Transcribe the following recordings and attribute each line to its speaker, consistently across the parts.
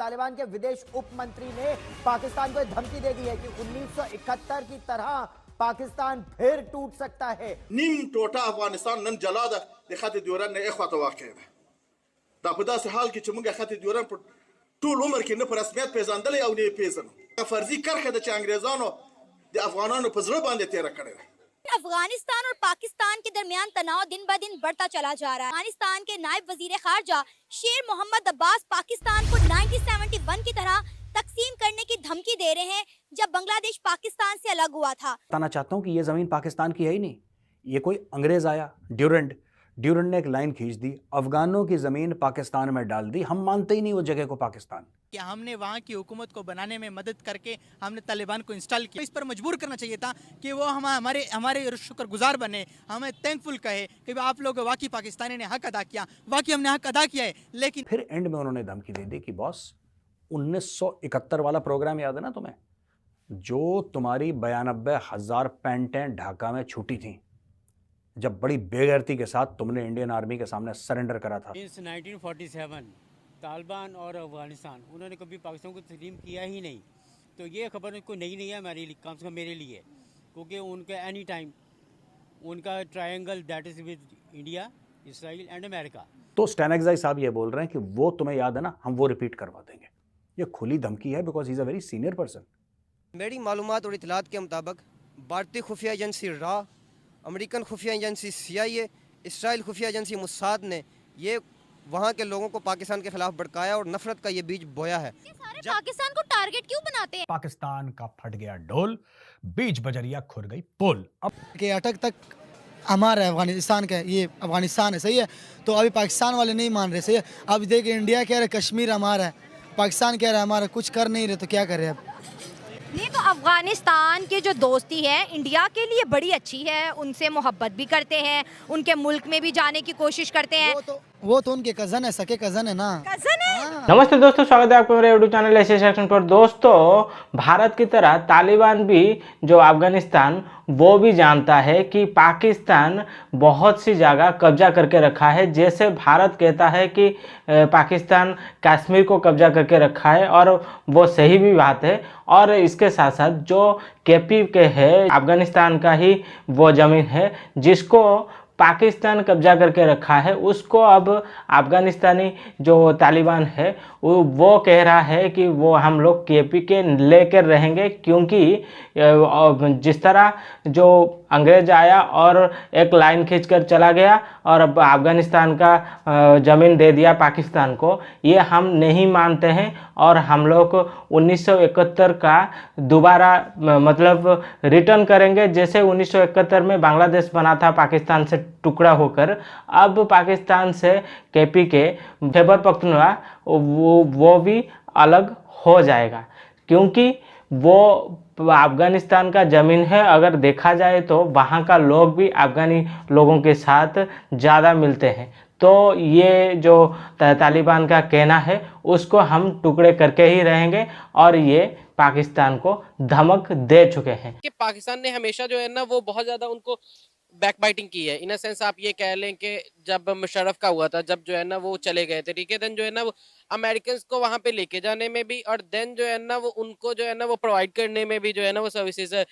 Speaker 1: तालिबान के विदेश उप मंत्री ने पाकिस्तान को धमकी दे दी है कि 1971 की तरह पाकिस्तान फिर टूट सकता है।
Speaker 2: नीम टोटा अफगानिस्तान नन जलादा दिखाते ड्यूरन ने इख्वात वाक़ है दा पदा से हाल की चमुंगा खाते ड्यूरन पर टूल उम्र की न पर रस्मियत पेजांदले और ने पेजन फर्जी करखे द अंग्रेजानो द अफगानानो पजरो बांधे तेरा करे।
Speaker 3: अफगानिस्तान और पाकिस्तान के दरमियान तनाव दिन ब दिन बढ़ता चला जा रहा है। अफगानिस्तान के नायब वजीर खारजा शेर मोहम्मद अब्बास पाकिस्तान को 1971 की तरह तकसीम करने की धमकी दे रहे हैं जब बांग्लादेश पाकिस्तान से अलग हुआ था।
Speaker 4: बताना चाहता हूँ कि ये जमीन पाकिस्तान की है ही नहीं, ये कोई अंग्रेज आया ड्यूरेंट ने एक लाइन खींच दी, अफगानों की जमीन पाकिस्तान में डाल दी, हम मानते ही नहीं वो जगह को पाकिस्तान।
Speaker 5: क्या हमने वहाँ की हुकूमत को बनाने में मदद करके हमने तालिबान को इंस्टॉल किया, इस पर मजबूर करना चाहिए था कि वो हमारे शुक्रगुजार बने, हमें थैंकफुल कहे कि आप लोग वाकई पाकिस्तानी ने हक अदा किया, वाकई हमने हक अदा किया है। लेकिन
Speaker 4: फिर एंड में उन्होंने धमकी दे दी कि बॉस 1971 वाला प्रोग्राम याद है ना तुम्हें, जो तुम्हारी 92,000 पैंटें ढाका में छूटी थी, जब बड़ी बेगैरती के साथ तुमने इंडियन आर्मी के सामने सरेंडर करा था।
Speaker 6: 1947 तालिबान और अफगानिस्तान उन्होंने कभी पाकिस्तान को तस्लीम किया ही नहीं, तो ये खबर कोई नई नहीं है हमारे लिए, कम से कम मेरे लिए, क्योंकि उनका एनी टाइम उनका triangle that is with India, Israel and America.
Speaker 4: तो स्टैनएग्जाई साहब ये बोल रहे हैं कि वो तुम्हें याद है ना, हम वो रिपीट करवा देंगे। ये खुली धमकी है because he is a very senior person.
Speaker 7: मेरी मालूमात और इतलात के मुताबिक भारतीय खुफिया एजेंसी रा, अमेरिकन खुफिया एजेंसी CIA, इसराइल खुफिया एजेंसी मुसाद ने ये वहाँ के लोगों को पाकिस्तान के खिलाफ भड़काया और नफरत का ये बीज बोया है।
Speaker 3: सारे पाकिस्तान को टारगेट क्यों बनाते हैं?
Speaker 4: पाकिस्तान का फट गया डोल, बीच बजरिया खुर गई पोल। अब
Speaker 8: के अटक तक हमारा अफगानिस्तान का, ये अफगानिस्तान है, सही है, तो अभी पाकिस्तान वाले नहीं मान रहे, सही है। अब देखिए इंडिया कह रहा है कश्मीर हमारा है, पाकिस्तान कह रहा है हमारा, कुछ कर नहीं रहे, तो क्या करें अब।
Speaker 3: नहीं तो अफगानिस्तान की जो दोस्ती है इंडिया के लिए बड़ी अच्छी है, उनसे मोहब्बत भी करते हैं, उनके मुल्क में भी जाने की कोशिश करते हैं।
Speaker 8: वो तो उनके कजन है, सके कजन है ना।
Speaker 3: कजन है।
Speaker 9: नमस्ते दोस्तों, स्वागत है आपको मेरे यूट्यूब चैनल एशिया सेक्शन पर। दोस्तों, भारत की तरह तालिबान भी जो अफगानिस्तान वो भी जानता है कि पाकिस्तान बहुत सी जगह कब्जा करके रखा है। जैसे भारत कहता है कि पाकिस्तान कश्मीर को कब्जा करके रखा है, और वो सही भी बात है। और इसके साथ साथ जो KP के है अफगानिस्तान का ही वो ज़मीन है जिसको पाकिस्तान कब्जा करके रखा है, उसको अब अफगानिस्तानी जो तालिबान है वो कह रहा है कि वो हम लोग KP के लेकर रहेंगे, क्योंकि जिस तरह जो अंग्रेज आया और एक लाइन खींचकर चला गया और अब अफगानिस्तान का ज़मीन दे दिया पाकिस्तान को, ये हम नहीं मानते हैं। और हम लोग 1971 का दोबारा मतलब रिटर्न करेंगे। जैसे 1971 में बांग्लादेश बना था पाकिस्तान से टुकड़ा होकर, अब पाकिस्तान से KP के खैबर पख्तूनख्वा वो भी अलग हो जाएगा, क्योंकि वो अफगानिस्तान का ज़मीन है। अगर देखा जाए तो वहाँ का लोग भी अफगानी लोगों के साथ ज़्यादा मिलते हैं। तो ये जो तालिबान का कहना है उसको हम टुकड़े करके ही रहेंगे, और ये पाकिस्तान को धमक दे चुके हैं
Speaker 10: कि पाकिस्तान ने हमेशा जो है ना वो बहुत ज़्यादा उनको बैकबाइटिंग की है। इन अ सेंस आप ये कह लें कि जब मुशर्रफ का हुआ था, जब जो है ना वो चले गए थे, ठीक है, देन जो है ना वो अमेरिकन को वहाँ पे लेके जाने में भी, और देन जो है ना वो उनको जो है ना वो प्रोवाइड करने में भी जो है ना वो सर्विसेज है।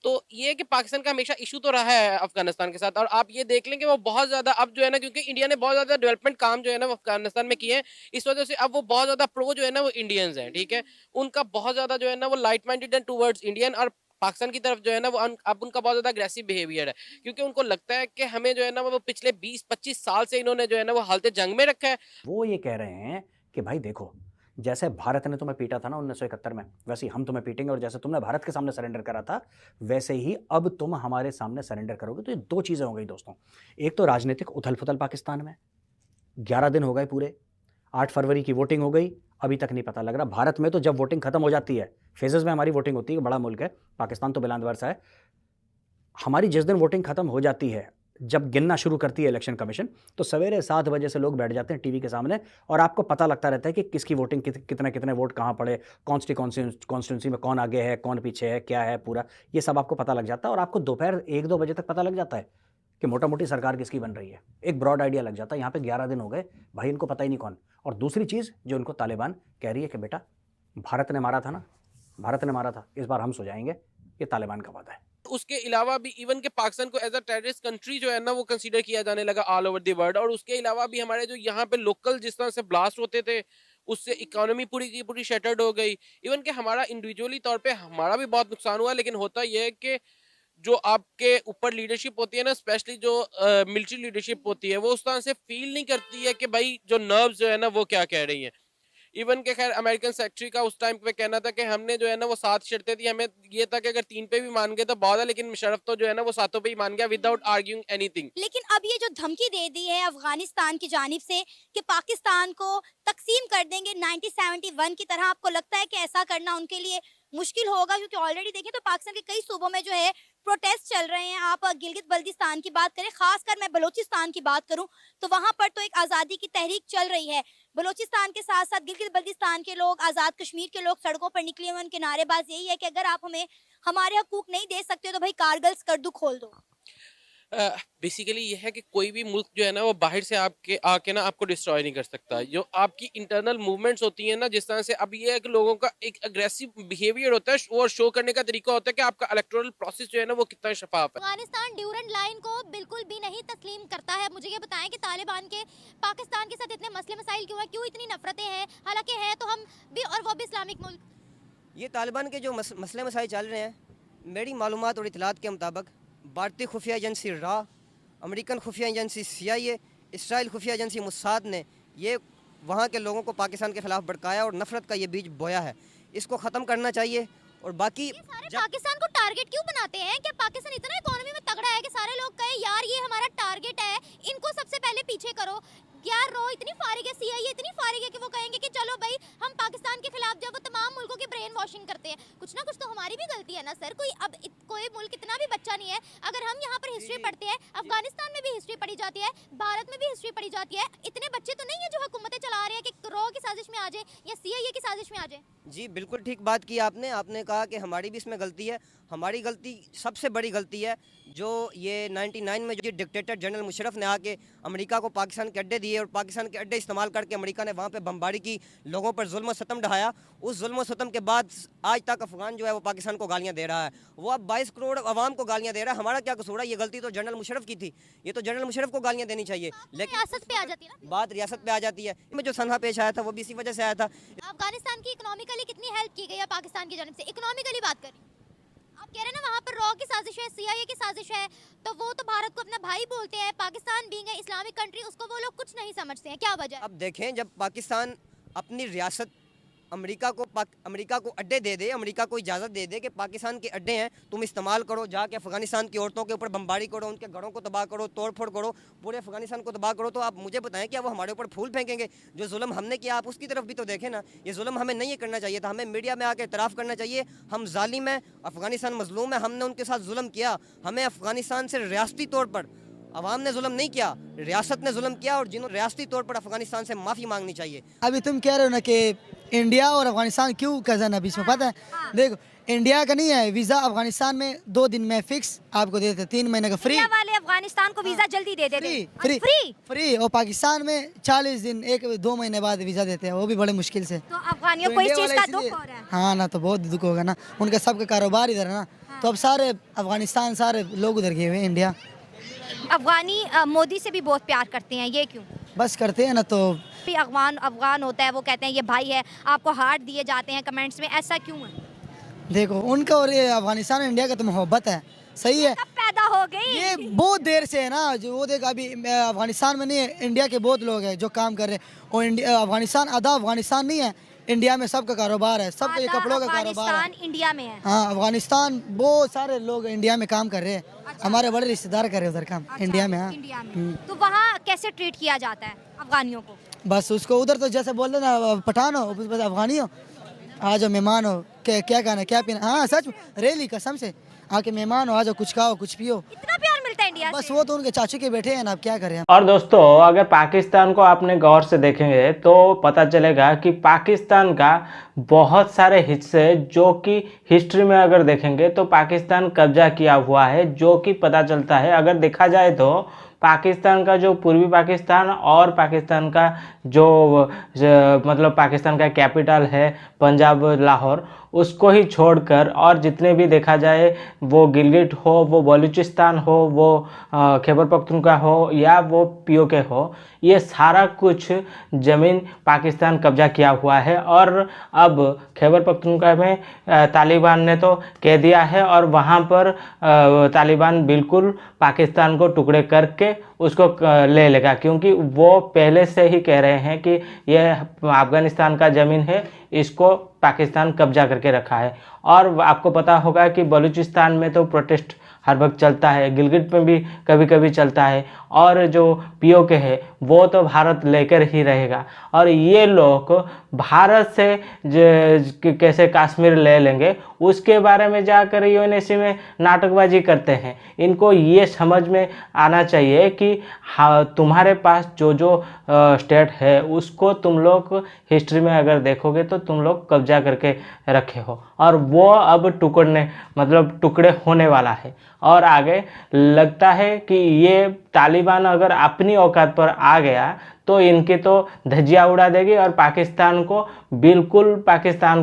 Speaker 10: तो ये कि पाकिस्तान का हमेशा इशू तो रहा है अफगानिस्तान के साथ, और आप ये देख लें कि वो बहुत ज़्यादा अब जो है ना, क्योंकि इंडिया ने बहुत ज़्यादा डेवलपमेंट काम जो है ना वो अफगानिस्तान में किए हैं, इस वजह से अब वो बहुत ज़्यादा प्रो जो है ना वो इंडियंस हैं, ठीक है। उनका बहुत ज़्यादा जो है ना वो light minded and towards Indian, और पाकिस्तान की तरफ जो है ना वो अब उनका बहुत ज़्यादा अग्रेसिव बिहेवियर है, क्योंकि उनको लगता है कि हमें जो है ना वो पिछले 20-25 साल से इन्होंने जो है ना वो हालत जंग में रखा है।
Speaker 4: वो ये कह रहे हैं कि भाई देखो, जैसे भारत ने तुम्हें पीटा था ना 1971 में, वैसे ही हम तुम्हें पीटेंगे, और जैसे तुमने भारत के सामने सरेंडर करा था वैसे ही अब तुम हमारे सामने सरेंडर करोगे। तो ये दो चीज़ें हो गई दोस्तों। एक तो राजनीतिक उथल पुथल पाकिस्तान में, 11 दिन हो गए पूरे, 8 फरवरी की वोटिंग हो गई, अभी तक नहीं पता लग रहा। भारत में तो जब वोटिंग खत्म हो जाती है, फेजेस में हमारी वोटिंग होती है, बड़ा मुल्क है पाकिस्तान, तो बिलांद वर्षा है। हमारी जिस दिन वोटिंग खत्म हो जाती है, जब गिनना शुरू करती है इलेक्शन कमीशन, तो सवेरे 7 बजे से लोग बैठ जाते हैं टीवी के सामने, और आपको पता लगता रहता है कि किसकी वोटिंग कितने कितने वोट कहाँ पड़े, कॉन्स्टिट्यूंसी में कौन आगे है, कौन पीछे है, क्या है, पूरा ये सब आपको पता लग जाता है। और आपको दोपहर 1-2 बजे तक पता लग जाता है कि मोटा मोटी सरकार किसकी बन रही है, एक ब्रॉड आइडिया लग जाता है। यहाँ पे 11 दिन हो गए भाई, इनको पता ही नहीं कौन। और दूसरी चीज़ जो इनको तालिबान कह रही है कि बेटा भारत ने मारा था ना, भारत ने मारा था, इस बार हम सो जाएंगे, ये तालिबान का वादा है।
Speaker 10: उसके अलावा भी इवन के पाकिस्तान को एज अ टेररिस्ट कंट्री जो है ना वो कंसीडर किया जाने लगा ऑल ओवर द वर्ल्ड। और उसके अलावा भी हमारे जो यहाँ पे लोकल जिस तरह से ब्लास्ट होते थे उससे इकोनॉमी पूरी की पूरी शटर्ड हो गई। इवन के हमारा इंडिविजुअली तौर पे हमारा भी बहुत नुकसान हुआ। लेकिन होता यह है कि जो आपके ऊपर लीडरशिप होती है ना, स्पेशली जो मिलिट्री लीडरशिप होती है, वो उस तरह से फील नहीं करती है कि भाई जो नर्व्स जो है ना वो क्या कह रही हैं। इवन के खैर अमेरिकन सेक्रेटरी का उस टाइम पे कहना था कि हमने जो है ना वो 7 शर्तें थी, हमें ये था कि अगर 3 पे भी मान गए तो बहुत है, लेकिन मुशर्रफ तो जो है ना वो 7 पे ही मान गया विदाउट आर्ग्यूइंग एनीथिंग।
Speaker 3: लेकिन अब ये जो धमकी दे दी है अफगानिस्तान की जानिब से कि पाकिस्तान को तकसीम कर देंगे 1971 की तरह, आपको लगता है कि ऐसा करना उनके लिए मुश्किल होगा? क्योंकि ऑलरेडी देखें तो पाकिस्तान के कई सूबों में जो है प्रोटेस्ट चल रहे हैं। आप गिलगित बल्तिस्तान की बात करें, खासकर मैं बलूचिस्तान की बात करूं तो वहां पर तो एक आज़ादी की तहरीक चल रही है। बलूचिस्तान के साथ साथ गिलगित बल्तिस्तान के लोग, आज़ाद कश्मीर के लोग सड़कों पर निकले हुए, उनके नारेबाज यही है कि अगर आप हमें हमारे हकूक नहीं दे सकते तो भाई कारगिल स्कर्दू खोल दो।
Speaker 10: बेसिकली ये है कि कोई भी मुल्क जो है ना वो बाहर से आपके आके ना आपको डिस्ट्रॉय नहीं कर सकता। जो आपकी इंटरनल मूवमेंट्स होती हैं ना, जिस तरह से अब ये है कि लोगों का एक अग्रेसिव बिहेवियर होता है और शो करने का तरीका होता है कि आपका इलेक्टोरल प्रोसेस जो है ना वो कितना शफाफ है।
Speaker 3: अफगानिस्तान ड्यूरेंट लाइन को बिल्कुल भी नहीं तस्लीम करता है। मुझे ये बताएं कि तालिबान के पाकिस्तान के साथ इतने मसले मसाइल क्यों हैं, क्यों इतनी नफरतें हैं? हालांकि है तो हम भी और वो भी इस्लामिक मुल्क।
Speaker 7: ये तालिबान के जो मसले मसाइल चल रहे हैं, मेरी मालूमात और इतलात के मुताबिक भारतीय खुफिया एजेंसी रा, अमेरिकन खुफिया एजेंसी CIA, इसराइल खुफिया एजेंसी मुसाद ने ये वहाँ के लोगों को पाकिस्तान के खिलाफ भड़काया और नफरत का ये बीज बोया है। इसको ख़त्म करना चाहिए। और बाकी
Speaker 3: पाकिस्तान को टारगेट क्यों बनाते हैं? क्या पाकिस्तान इतना इकोनॉमी में तगड़ा है कि सारे लोग कहे यार ये हमारा टारगेट है, इनको सबसे पहले पीछे करो? यार रो इतनी फारिग है, CIA इतनी फारिग है कि वो कहेंगे कि चलो भाई हम पाकिस्तान के खिलाफ जब वो तमाम मुल्कों की ब्रेन वॉशिंग करते हैं। कुछ ना कुछ तो हमारी भी गलती है ना सर। कोई मुल्क इतना भी बच्चा नहीं है। अगर हम यहाँ पर हिस्ट्री पढ़ते हैं, अफगानिस्तान में भी हिस्ट्री पढ़ी जाती है, भारत में भी हिस्ट्री पढ़ी जाती है। इतने बच्चे तो नहीं है जो हुकूमतें चला रहे हैं कि रो की साजिश में आ जाए या CIA की साजिश में आ जाए।
Speaker 7: जी बिल्कुल ठीक बात की आपने कहा कि हमारी भी इसमें गलती है। हमारी गलती सबसे बड़ी गलती है जो ये 99 में जो डिक्टेटर जनरल मुशर्रफ ने आके अमेरिका को पाकिस्तान के अड्डे दिए और पाकिस्तान के अड्डे इस्तेमाल करके अमेरिका ने वहाँ पे बमबारी की, लोगों पर जुल्म सतम ढहाया। उस जुल्म सतम के बाद आज तक अफगान जो है वो पाकिस्तान को गालियाँ दे रहा है। वो अब 22 करोड़ अवाम को गालियाँ दे रहा है। हमारा क्या कसूर है? ये गलती तो जनरल मुशर्रफ की थी। ये तो जनरल मुशर्रफ को गालियाँ देनी चाहिए। लेकिन
Speaker 3: रियासत पे आ जाती है ना,
Speaker 7: बात रियासत पे आ जाती है। में जो सनहा पेश आया था वो भी इसी वजह से आया था।
Speaker 3: अफगानिस्तान की इकोनॉमिकली कितनी हेल्प की गई है पाकिस्तान की जानिब से? इकोनॉमिकली बात करें, आप कह रहे हैं ना वहाँ पर रॉ की साजिश है, CIA की साजिश है, तो वो तो भारत को अपना भाई बोलते हैं। पाकिस्तान बीइंग है इस्लामिक कंट्री, उसको वो लोग कुछ नहीं समझते हैं। क्या वजह?
Speaker 7: अब देखें, जब पाकिस्तान अपनी रियासत अमेरिका को अड्डे दे दे, अमेरिका को इजाज़त दे दे कि पाकिस्तान के अड्डे हैं, तुम इस्तेमाल करो, जाके अफगानिस्तान की औरतों के ऊपर बमबारी करो, उनके घरों को तबाह करो, तोड़ फोड़ करो, पूरे अफगानिस्तान को तबाह करो, तो आप मुझे बताएं क्या वो हमारे ऊपर फूल फेंकेंगे? जो जुल्म हमने किया आप उसकी तरफ भी तो देखें ना। ये जुल्म हमें नहीं करना चाहिए था। हमें मीडिया में आके इतराफ़ करना चाहिए हम जालिम हैं, अफगानिस्तान मजलूम है, हमने उनके साथ जुल्म किया। हमें अफगानिस्तान से रियासती तौर पर अवाम ने जुल्म नहीं किया, रियासत ने जुल्म किया, और जिन्होंने रियासती तौर पर अफगानिस्तान से माफ़ी मांगनी चाहिए।
Speaker 8: अभी तुम कह रहे हो ना कि इंडिया और अफगानिस्तान क्यों कज़न है बीच में, पता है? देखो इंडिया का नहीं है वीज़ा, अफगानिस्तान में 2 दिन में फिक्स आपको देते, 3 महीने का फ्री।
Speaker 3: वाले अफगानिस्तान को वीजा जल्दी दे देते
Speaker 8: फ्री फ्री फ्री। और पाकिस्तान में 40 दिन 1-2 महीने बाद वीज़ा देते हैं, वो भी बड़े मुश्किल से।
Speaker 3: तो अफगानियों को इस चीज़ का दुख हो रहा है।
Speaker 8: हाँ ना, तो बहुत दुख होगा ना, उनका सबका कारोबार इधर है ना। तो अब सारे अफगानिस्तान सारे लोग उधर गए हुए हैं। इंडिया
Speaker 3: अफगानी मोदी से भी बहुत प्यार करते हैं, ये क्यों?
Speaker 8: बस करते हैं ना, तो
Speaker 3: अफगान होता है वो कहते हैं ये भाई है, आपको हार्ट दिए जाते हैं कमेंट्स में, ऐसा क्यों है?
Speaker 8: देखो उनका और ये अफगानिस्तान और इंडिया का तो मोहब्बत है, सही है।
Speaker 3: कब पैदा हो गई?
Speaker 8: ये बहुत देर से है ना, जो वो देख अभी अफगानिस्तान में नहीं है, इंडिया के बहुत लोग हैं जो काम कर रहे हैं। और इंडिया अफगानिस्तान आधा अफगानिस्तान नहीं है, इंडिया में सबका कारोबार है, सबका ये कपड़ों का कारोबार है।
Speaker 3: इंडिया में है।
Speaker 8: हाँ, अफगानिस्तान बहुत सारे लोग इंडिया में काम कर रहे हैं। अच्छा। हमारे बड़े रिश्तेदार कर रहे हैं उधर काम। अच्छा, इंडिया में। हाँ, इंडिया में।
Speaker 3: तो वहाँ कैसे ट्रीट किया जाता है अफगानियों को?
Speaker 8: बस उसको उधर तो जैसे बोल रहे ना, पठान हो बस अफगानी हो, आ जाओ मेहमान हो, क्या खाना क्या पीना। हाँ सच, रेली कसम से आके मेहमान हो, आ जाओ, कुछ खाओ कुछ पियो।
Speaker 3: इतना प्यार मिलता है है इंडिया
Speaker 8: बस
Speaker 3: से?
Speaker 8: वो तो उनके चाचू के बेटे हैं ना, अब क्या करें हम।
Speaker 9: और दोस्तों अगर पाकिस्तान को आपने गौर से देखेंगे तो पता चलेगा कि पाकिस्तान का बहुत सारे हिस्से जो कि हिस्ट्री में अगर देखेंगे तो पाकिस्तान कब्जा किया हुआ है, जो कि पता चलता है। अगर देखा जाए तो पाकिस्तान का जो पूर्वी पाकिस्तान और पाकिस्तान का मतलब पाकिस्तान का कैपिटल है पंजाब लाहौर, उसको ही छोड़कर और जितने भी देखा जाए वो गिलगिट हो, वो बलूचिस्तान हो, वो खैबर पख्तूनख्वा हो या वो पीओके हो, ये सारा कुछ ज़मीन पाकिस्तान कब्जा किया हुआ है। और अब खैबर पख्तूनख्वा में तालिबान ने तो कह दिया है और वहाँ पर तालिबान बिल्कुल पाकिस्तान को टुकड़े करके उसको ले लेगा, क्योंकि वो पहले से ही कह रहे हैं कि यह अफ़गानिस्तान का ज़मीन है, इसको पाकिस्तान कब्जा करके रखा है। और आपको पता होगा कि बलूचिस्तान में तो प्रोटेस्ट हर वक्त चलता है, गिलगिट में भी कभी कभी चलता है, और जो पीओके है वो तो भारत लेकर ही रहेगा। और ये लोग भारत से कैसे कश्मीर ले लेंगे उसके बारे में जाकर यूएनएससी में नाटकबाजी करते हैं। इनको ये समझ में आना चाहिए कि हाँ, तुम्हारे पास जो जो स्टेट है उसको तुम लोग हिस्ट्री में अगर देखोगे तो तुम लोग कब्जा करके रखे हो, और वो अब टुकड़े होने वाला है। और आगे लगता है कि ये तालिबान अगर अपनी औकात पर आ गया तो इनकी तो धज्जियाँ उड़ा देगी और पाकिस्तान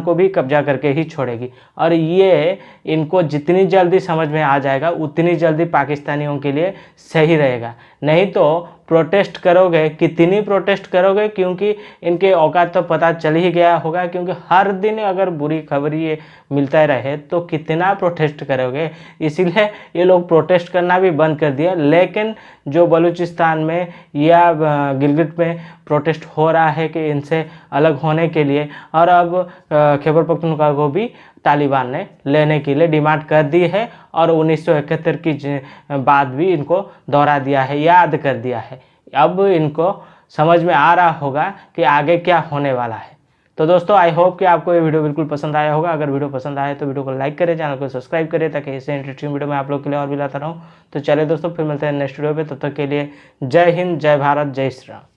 Speaker 9: को भी कब्जा करके ही छोड़ेगी। और ये इनको जितनी जल्दी समझ में आ जाएगा उतनी जल्दी पाकिस्तानियों के लिए सही रहेगा। नहीं तो प्रोटेस्ट करोगे, कितनी प्रोटेस्ट करोगे, क्योंकि इनके औकात तो पता चल ही गया होगा, क्योंकि हर दिन अगर बुरी खबर ये मिलता रहे तो कितना प्रोटेस्ट करोगे। इसीलिए ये लोग प्रोटेस्ट करना भी बंद कर दिया। लेकिन जो बलूचिस्तान में या गिलगिट में प्रोटेस्ट हो रहा है कि इनसे अलग होने के लिए, और अब खैबर पख्तूनख्वा को भी तालिबान ने लेने के लिए डिमांड कर दी है, और 1971 की बात भी इनको दोहरा दिया है, याद कर दिया है। अब इनको समझ में आ रहा होगा कि आगे क्या होने वाला है। तो दोस्तों आई होप कि आपको ये वीडियो बिल्कुल पसंद आया होगा। अगर वीडियो पसंद आया तो वीडियो को लाइक करें, चैनल को सब्सक्राइब करें, ताकि ऐसे इंटरेस्टिंग वीडियो मैं आप लोग के लिए और भी लाता रहूँ। तो चलिए दोस्तों, फिर मिलते हैं नेक्स्ट वीडियो पे। तब तक के लिए जय हिंद, जय भारत, जय श्री राम।